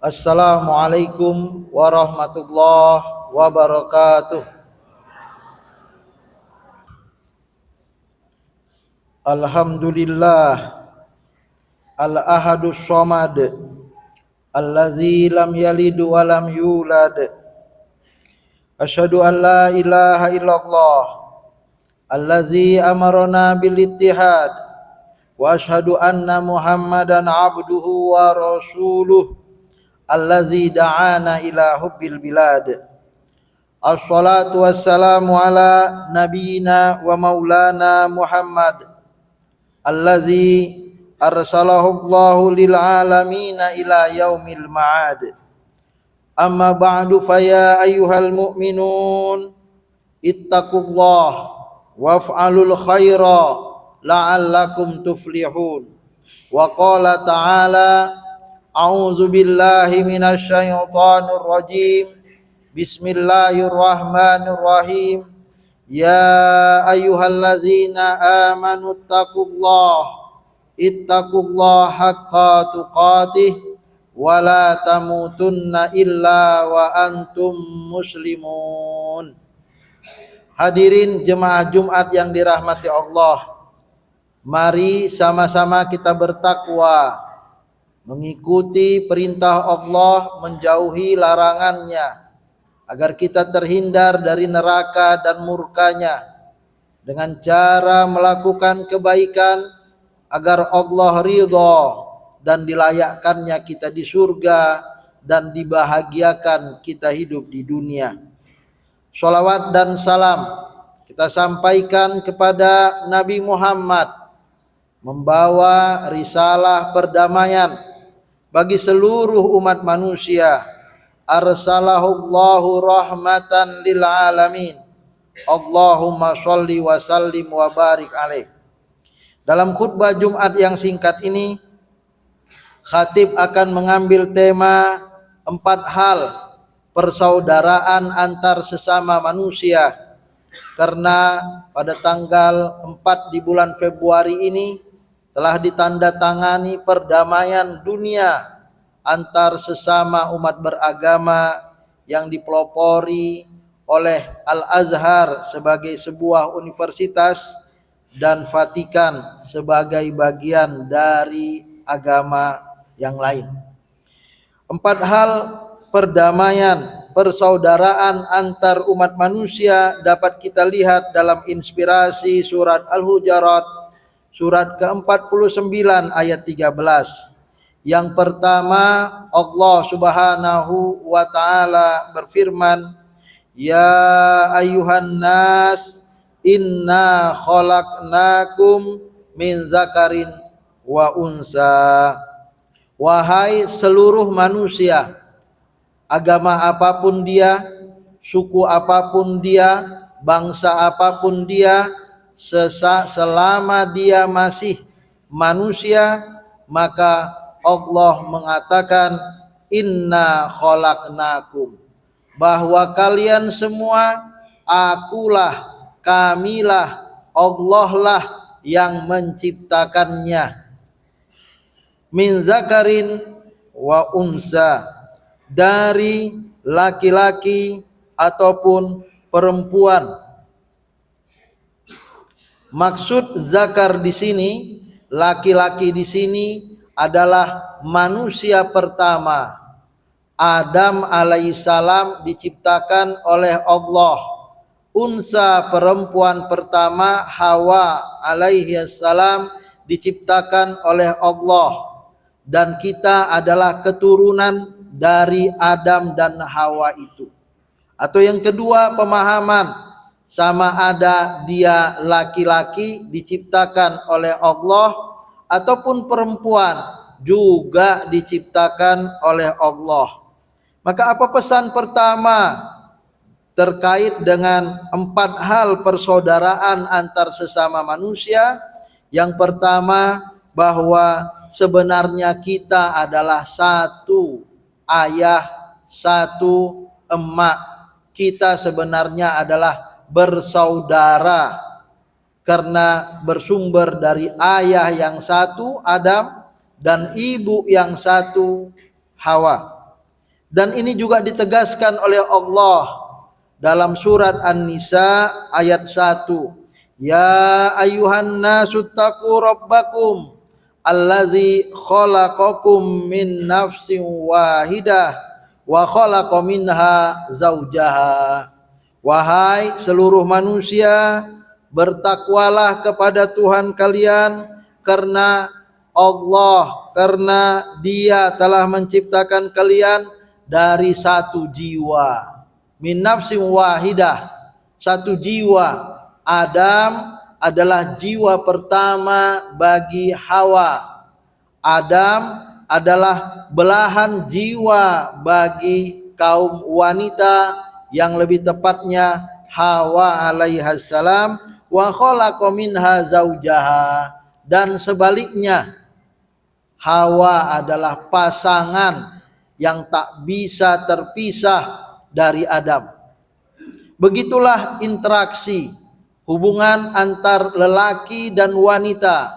Assalamualaikum warahmatullahi wabarakatuh. Alhamdulillah al-ahadus somad allazi lam yalid wa lam yulad. Asyhadu an la ilaha illallah allazi amarna bil ittihad wa asyhadu anna Muhammadan abduhu wa rasuluh allazi da'ana ila hubbil bilad. Assalatu wassalamu ala nabiyyina wa maulana Muhammad allazi arsalahu Allahu lil alamina ila yaumil ma'ad. Amma ba'du fa ya ayyuhal mu'minun ittaqullah waf'alul khaira la'allakum tuflihun. Wa qala ta'ala a'udzu billahi minasy syaithanir rajim. Bismillahirrahmanirrahim. Ya ayyuhallazina amanu ittaqullaha haqqa tuqatih wa la tamutunna illa wa antum muslimun. Hadirin jemaah Jumat yang dirahmati Allah, mari sama-sama kita bertakwa, mengikuti perintah Allah, menjauhi larangannya, agar kita terhindar dari neraka dan murkanya, dengan cara melakukan kebaikan agar Allah ridha dan dilayakkannya kita di surga dan dibahagiakan kita hidup di dunia. Sholawat dan salam kita sampaikan kepada Nabi Muhammad, membawa risalah perdamaian bagi seluruh umat manusia. Arsalahullahu rahmatan lil alamin. Allahumma sholli wa sallim wa barik alaih. Dalam khutbah Jumat yang singkat ini, khatib akan mengambil tema 4 hal persaudaraan antar sesama manusia, karena pada tanggal 4 di bulan Februari ini telah ditandatangani perdamaian dunia antar sesama umat beragama yang dipelopori oleh Al-Azhar sebagai sebuah universitas dan Vatikan sebagai bagian dari agama yang lain. 4 hal perdamaian, persaudaraan antar umat manusia dapat kita lihat dalam inspirasi surat Al-Hujurat, surat ke-49 ayat 13. Yang pertama, Allah Subhanahu wa taala berfirman, ya ayyuhan nas inna khalaqnakum min zakarin wa unsa. Wahai seluruh manusia, agama apapun dia, suku apapun dia, bangsa apapun dia, selama dia masih manusia, maka Allah mengatakan inna khalaqnakum, bahwa kalian semua, akulah, kamilah, Allah lah yang menciptakannya. Min zakarin wa unsa, dari laki-laki ataupun perempuan. Maksud zakar di sini, laki-laki di sini adalah manusia pertama. Adam alaihissalam diciptakan oleh Allah. Unsa, perempuan pertama, Hawa alaihissalam diciptakan oleh Allah. Dan kita adalah keturunan dari Adam dan Hawa itu. Atau yang kedua, pemahaman, sama ada dia laki-laki diciptakan oleh Allah ataupun perempuan juga diciptakan oleh Allah. Maka apa pesan pertama terkait dengan 4 hal persaudaraan antar sesama manusia? Yang pertama, bahwa sebenarnya kita adalah satu ayah, satu emak. Kita sebenarnya adalah bersaudara, karena bersumber dari ayah yang satu Adam dan ibu yang satu Hawa. Dan ini juga ditegaskan oleh Allah dalam surat An-Nisa ayat 1. Ya ayuhan nasu taqu rabbakum allazi khalaqakum min nafsin wahidah wa khalaqa minha zaujaha. Wahai seluruh manusia, bertakwalah kepada Tuhan kalian karena Dia telah menciptakan kalian dari satu jiwa. Min nafsin wahidah, satu jiwa. Adam adalah jiwa pertama bagi Hawa. Adam adalah belahan jiwa bagi kaum wanita, yang lebih tepatnya Hawa alaihassalam. Wa khalaqa minha zaujaha, dan sebaliknya Hawa adalah pasangan yang tak bisa terpisah dari Adam. Begitulah interaksi hubungan antar lelaki dan wanita.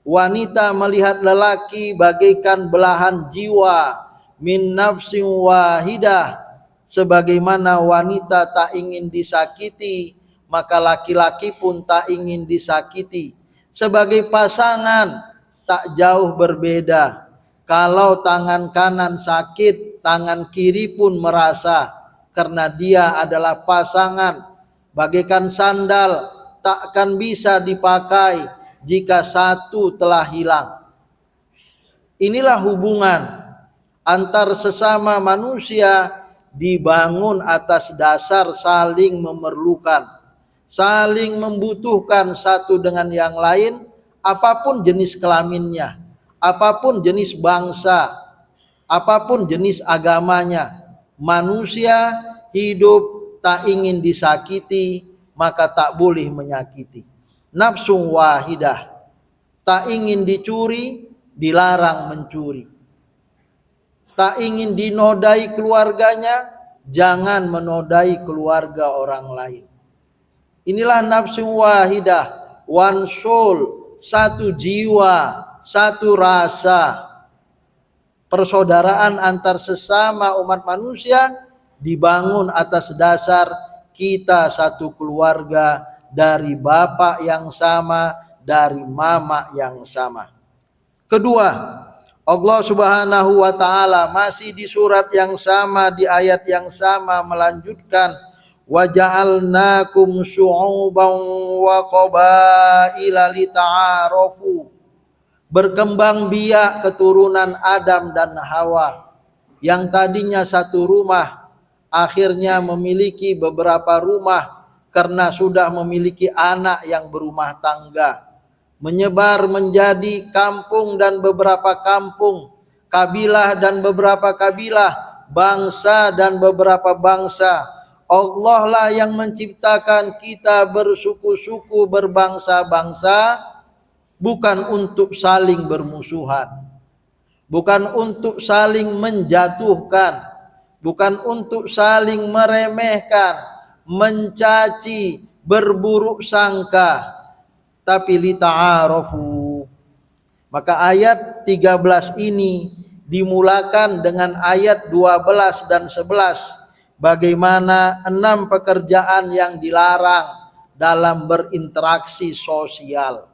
Wanita melihat lelaki bagaikan belahan jiwa, min nafsin wahidah. Sebagaimana wanita tak ingin disakiti, maka laki-laki pun tak ingin disakiti. Sebagai pasangan tak jauh berbeda. Kalau tangan kanan sakit, tangan kiri pun merasa, karena dia adalah pasangan. Bagaikan sandal tak akan bisa dipakai jika satu telah hilang. Inilah hubungan antar sesama manusia, dibangun atas dasar saling memerlukan, saling membutuhkan satu dengan yang lain, apapun jenis kelaminnya, apapun jenis bangsa, apapun jenis agamanya. Manusia hidup tak ingin disakiti, maka tak boleh menyakiti. Nafsu wahidah, tak ingin dicuri, dilarang mencuri. Tak ingin dinodai keluarganya, jangan menodai keluarga orang lain. Inilah nafsu wahidah, one soul, satu jiwa, satu rasa. Persaudaraan antar sesama umat manusia dibangun atas dasar kita satu keluarga, dari bapak yang sama, dari mama yang sama. Kedua, Allah Subhanahu wa taala masih di surat yang sama, di ayat yang sama melanjutkan, wa ja'alnakum syu'uban wa qabaila lita'arafu. Berkembang biak keturunan Adam dan Hawa, yang tadinya satu rumah akhirnya memiliki beberapa rumah karena sudah memiliki anak yang berumah tangga, menyebar menjadi kampung dan beberapa kampung, kabilah dan beberapa kabilah, bangsa dan beberapa bangsa. Allah lah yang menciptakan kita bersuku-suku, berbangsa-bangsa, bukan untuk saling bermusuhan, bukan untuk saling menjatuhkan, bukan untuk saling meremehkan, mencaci, berburuk sangka, tapi lita'arafu. Maka ayat 13 ini dimulakan dengan ayat 12 dan 11. Bagaimana 6 pekerjaan yang dilarang dalam berinteraksi sosial.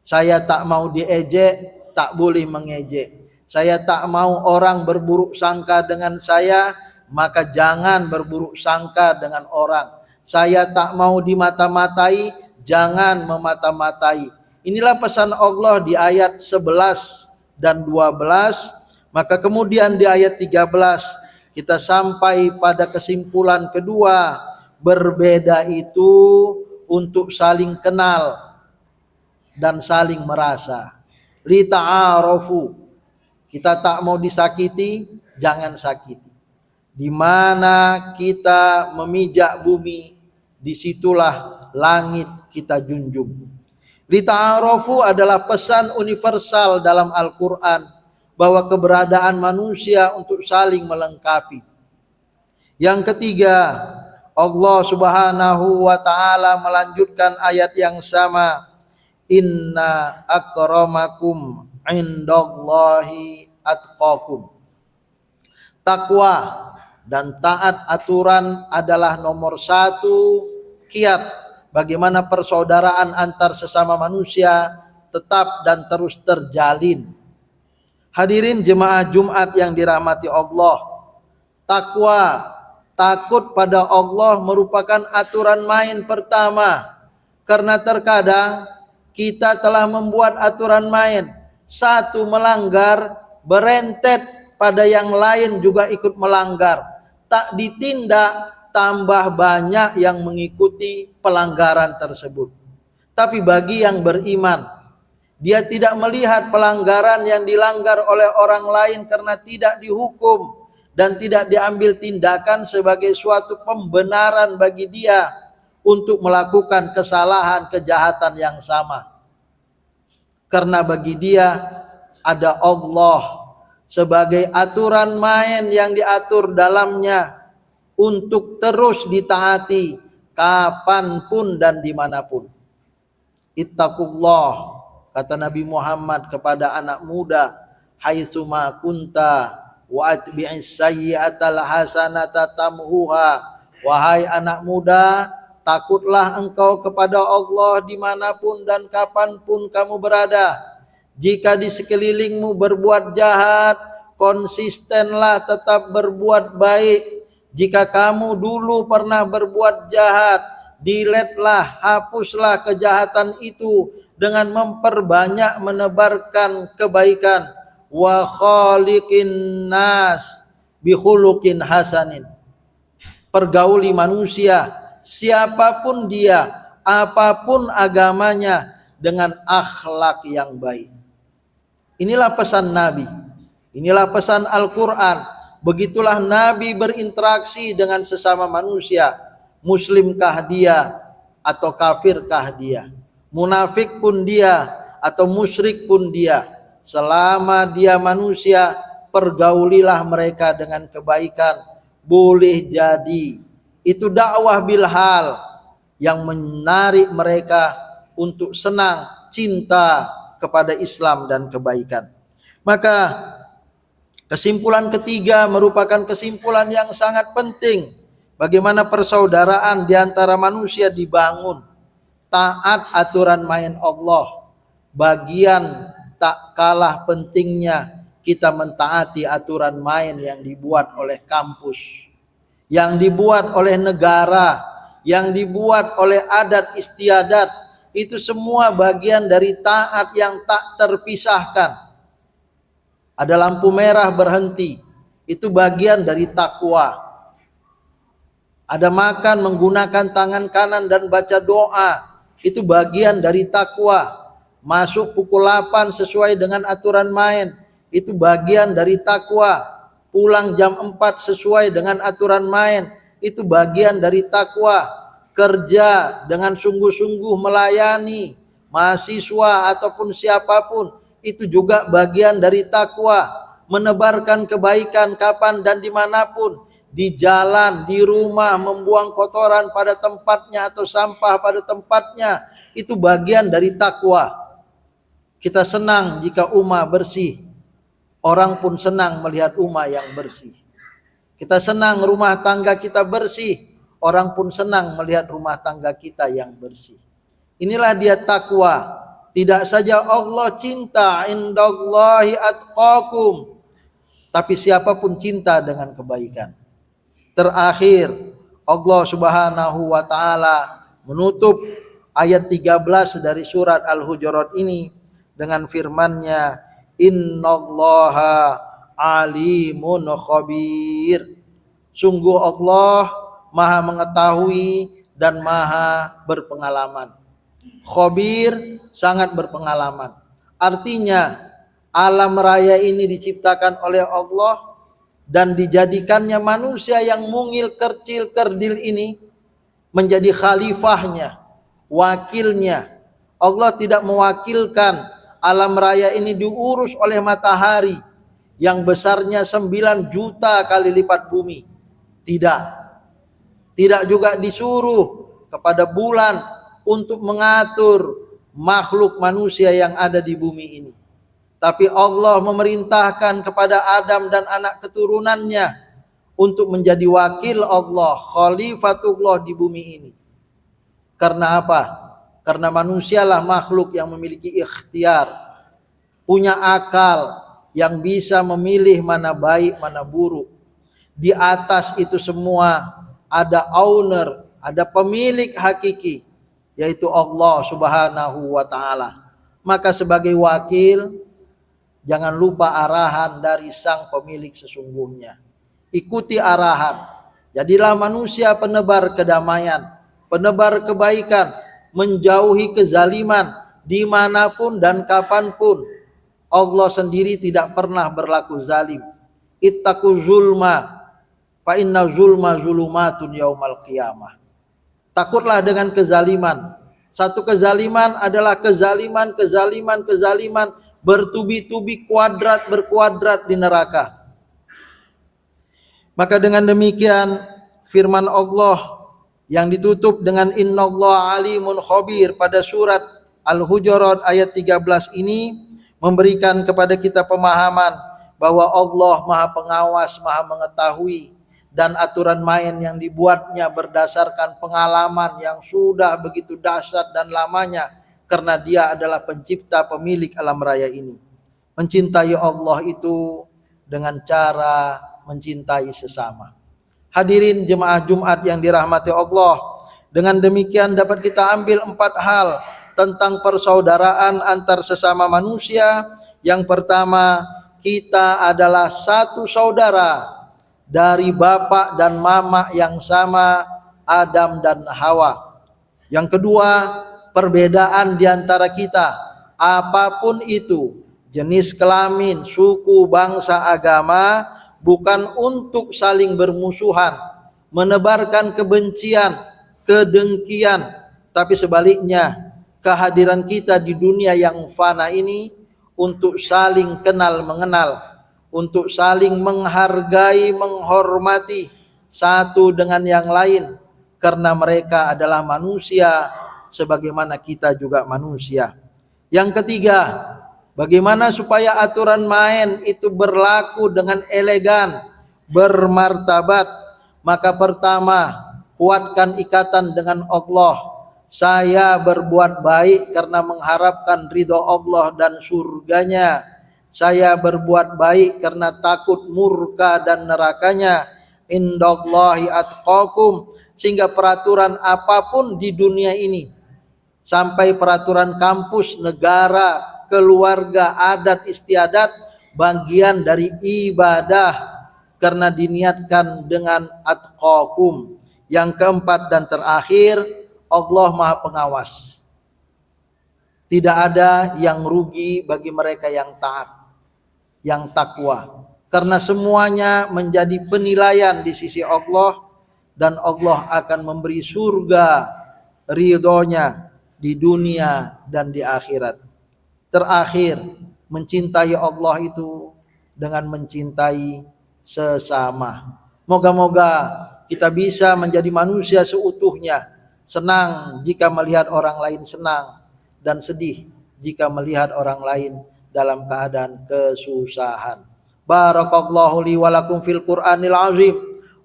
Saya tak mau diejek, tak boleh mengejek. Saya tak mau orang berburuk sangka dengan saya, maka jangan berburuk sangka dengan orang. Saya tak mau dimata-matai, jangan memata-matai. Inilah pesan Allah di ayat 11 dan 12. Maka kemudian di ayat 13 kita sampai pada kesimpulan kedua, berbeda itu untuk saling kenal dan saling merasa. Lita'arafu, kita tak mau disakiti, jangan sakiti. Di mana kita memijak bumi, disitulah langit kita junjung. Lita'arafu adalah pesan universal dalam Al-Quran, bahwa keberadaan manusia untuk saling melengkapi. Yang ketiga, Allah Subhanahu wa taala melanjutkan ayat yang sama, inna akramakum indallahi atqakum. Takwa dan taat aturan adalah nomor satu kiat bagaimana persaudaraan antar sesama manusia tetap dan terus terjalin. Hadirin jemaah Jumat yang dirahmati Allah, takwa, takut pada Allah merupakan aturan main pertama. Karena terkadang kita telah membuat aturan main, satu melanggar, berentet pada yang lain juga ikut melanggar. Tak ditindak, tambah banyak yang mengikuti pelanggaran tersebut. Tapi bagi yang beriman, dia tidak melihat pelanggaran yang dilanggar oleh orang lain karena tidak dihukum dan tidak diambil tindakan sebagai suatu pembenaran bagi dia untuk melakukan kesalahan kejahatan yang sama. Karena bagi dia ada Allah sebagai aturan main yang diatur dalamnya untuk terus ditaati kapanpun dan dimanapun. Ittaqullah, kata Nabi Muhammad kepada anak muda, haitsuma kunta wa atbi'is sayyi'atal hasanata tamhuha. Wahai anak muda, takutlah engkau kepada Allah dimanapun dan kapanpun kamu berada. Jika di sekelilingmu berbuat jahat, konsistenlah tetap berbuat baik. Jika kamu dulu pernah berbuat jahat, diletlah, hapuslah kejahatan itu dengan memperbanyak menebarkan kebaikan. Wa khaliqin nas bi khuluqin hasanin. Pergauli manusia siapapun dia, apapun agamanya, dengan akhlak yang baik. Inilah pesan Nabi, inilah pesan Al-Quran. Begitulah Nabi berinteraksi dengan sesama manusia, muslimkah dia atau kafirkah dia, munafik pun dia atau musyrik pun dia, selama dia manusia, pergaulilah mereka dengan kebaikan. Boleh jadi itu dakwah bilhal yang menarik mereka untuk senang, cinta kepada Islam dan kebaikan. Maka kesimpulan ketiga merupakan kesimpulan yang sangat penting. Bagaimana persaudaraan di antara manusia dibangun. Taat aturan main Allah. Bagian tak kalah pentingnya kita mentaati aturan main yang dibuat oleh kampus, yang dibuat oleh negara, yang dibuat oleh adat istiadat. Itu semua bagian dari taat yang tak terpisahkan. Ada lampu merah berhenti, itu bagian dari takwa. Ada makan menggunakan tangan kanan dan baca doa, itu bagian dari takwa. Masuk pukul 8 sesuai dengan aturan main, itu bagian dari takwa. Pulang jam 4 sesuai dengan aturan main, itu bagian dari takwa. Kerja dengan sungguh-sungguh melayani mahasiswa ataupun siapapun, itu juga bagian dari takwa. Menebarkan kebaikan kapan dan dimanapun, di jalan, di rumah, membuang kotoran pada tempatnya atau sampah pada tempatnya, itu bagian dari takwa. Kita senang jika ummah bersih, orang pun senang melihat ummah yang bersih. Kita senang rumah tangga kita bersih, orang pun senang melihat rumah tangga kita yang bersih. Inilah dia takwa. Tidak saja Allah cinta, indallahi atqakum, tapi siapapun cinta dengan kebaikan. Terakhir, Allah Subhanahu wa taala menutup ayat 13 dari surat Al-Hujurat ini dengan firman-Nya, innallaha alimun khabir. Sungguh Allah Maha mengetahui dan Maha berpengalaman. Khabir, sangat berpengalaman. Artinya alam raya ini diciptakan oleh Allah dan dijadikannya manusia yang mungil kercil kerdil ini menjadi khalifahnya, wakilnya. Allah tidak mewakilkan alam raya ini diurus oleh matahari yang besarnya 9 juta kali lipat bumi. Tidak. Tidak juga disuruh kepada bulan untuk mengatur makhluk manusia yang ada di bumi ini. Tapi Allah memerintahkan kepada Adam dan anak keturunannya untuk menjadi wakil Allah, khalifatullah di bumi ini. Karena apa? Karena manusialah makhluk yang memiliki ikhtiar, punya akal, yang bisa memilih mana baik, mana buruk. Di atas itu semua ada owner, ada pemilik hakiki, yaitu Allah Subhanahu wa ta'ala. Maka sebagai wakil, jangan lupa arahan dari sang pemilik sesungguhnya. Ikuti arahan. Jadilah manusia penebar kedamaian, penebar kebaikan, menjauhi kezaliman dimanapun dan kapanpun. Allah sendiri tidak pernah berlaku zalim. Ittaqu zulma, fa inna zulma zulumatun yaumal qiyamah. Takutlah dengan kezaliman. Satu kezaliman adalah kezaliman bertubi-tubi, berkuadrat di neraka. Maka dengan demikian firman Allah yang ditutup dengan innallaha alimun khabir pada surat Al-Hujurat ayat 13 ini memberikan kepada kita pemahaman bahwa Allah Maha Pengawas, Maha Mengetahui, dan aturan main yang dibuatnya berdasarkan pengalaman yang sudah begitu dahsyat dan lamanya, karena dia adalah pencipta pemilik alam raya ini. Mencintai Allah itu dengan cara mencintai sesama. Hadirin jemaah Jumat yang dirahmati Allah, dengan demikian dapat kita ambil 4 hal tentang persaudaraan antar sesama manusia. Yang pertama, kita adalah satu saudara dari bapak dan mama yang sama, Adam dan Hawa. Yang kedua, perbedaan di antara kita, apapun itu, jenis kelamin, suku, bangsa, agama, bukan untuk saling bermusuhan, menebarkan kebencian, kedengkian, tapi sebaliknya, kehadiran kita di dunia yang fana ini untuk saling kenal mengenal, untuk saling menghargai, menghormati satu dengan yang lain, karena mereka adalah manusia sebagaimana kita juga manusia. Yang ketiga, bagaimana supaya aturan main itu berlaku dengan elegan, bermartabat? Maka pertama, kuatkan ikatan dengan Allah. Saya berbuat baik karena mengharapkan ridho Allah dan surganya. Saya berbuat baik karena takut murka dan nerakanya. Indallahi atqakum. Sehingga peraturan apapun di dunia ini, sampai peraturan kampus, negara, keluarga, adat istiadat, bagian dari ibadah karena diniatkan dengan atqakum. Yang keempat dan terakhir, Allah Maha Pengawas. Tidak ada yang rugi bagi mereka yang taat, yang takwa, karena semuanya menjadi penilaian di sisi Allah, dan Allah akan memberi surga ridhonya di dunia dan di akhirat. Terakhir, mencintai Allah itu dengan mencintai sesama. Moga-moga kita bisa menjadi manusia seutuhnya, senang jika melihat orang lain senang, dan sedih jika melihat orang lain dalam keadaan kesusahan. Barakallahu li wa lakum fil Qur'anil azim,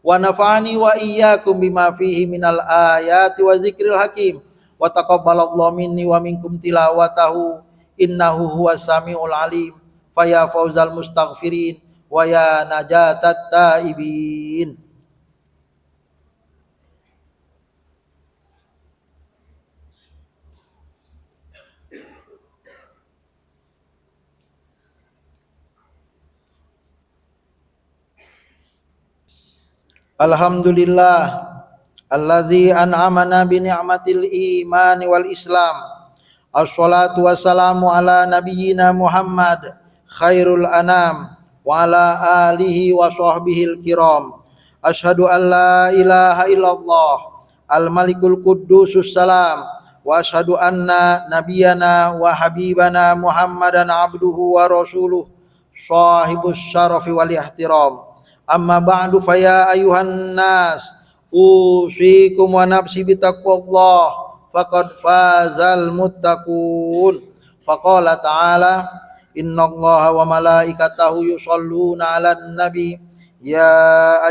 wa nafa'ani wa iyyakum bima fihi minal ayati wa zikril hakim, wa taqabbalallahu minni wa minkum tilawatahu innahu huwas samiul alim. Fa ya fauzal mustaghfirin wa ya najatat taibin. Alhamdulillah allazi an'amana bi ni'matil iman wal islam. Assalatu wassalamu ala nabiyyina Muhammad khairul anam wa ala alihi wa sahbihil kiram. Asyhadu an la ilaha illallah al malikul quddusus salam, wa asyhadu anna nabiyyana wa habibana Muhammadan abduhu wa rasuluh sahibus syarafi wal ihtiram. Amma ba'du fa ya ayuhan nas usikum wa nafsi bitaqwallah faqad fazal muttaqun. Faqala ta'ala innallaha wa malaikatahu yusholluna 'alan nabi ya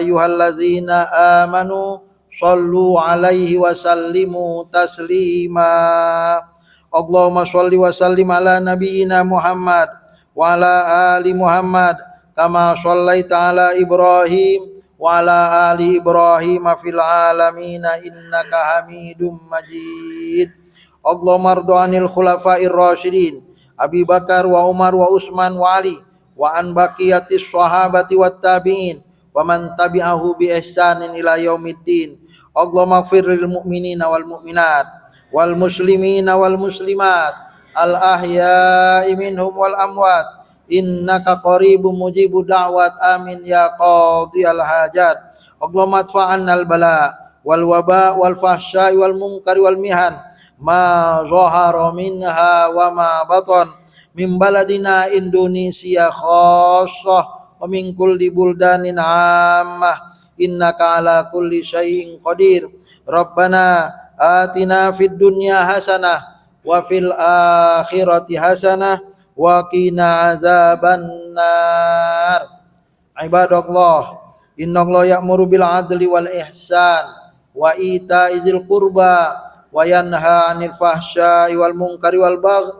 ayyuhallazina amanu shallu 'alaihi wa sallimu taslima. Allahumma shalli wa sallim ala nabiyyina Muhammad wa ala ali Muhammad kama shallaita ala Ibrahim wa ala ali Ibrahim fil alamin innaka Hamidum Majid. Allahumma ardu anil khulafa'ir rasyidin Abi Bakar wa Umar wa Utsman wa Ali wa an baqiyatis sahabati wat tabi'in wa man tabi'ahu bi ihsanin ila yaumiddin. Allahumma ighfir lil mu'minina wal mu'minat wal muslimina wal muslimat al ahya'i minhum wal amwat innaka qaribun mujibud da'wat amin ya qadhiyal hajat. Allahumma adfa'anna al bala wal waba wal fahsya'i wal munkari wal mihan ma zahara minha wa ma batan min baladina Indonesia khassah wa min kulli buldanin ammah innaka ala kulli syai'in qadir. Rabbana atina fid dunya hasanah wa fil akhirati hasanah wa qina azabannar. Ibadallah, innallaha ya'muru bil adli wal ihsan wa ita'izil qurba wa yanha 'anil fahsya'i wal munkari wal baghi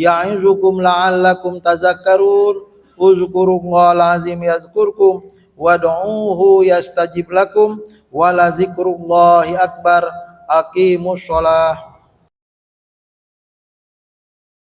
ya'izukum la'allakum tazakkarun. Uzkurullahal azim yazkurkum wad'uuhu yastajib lakum wa la zikrullahi akbar. Aqimus shalah.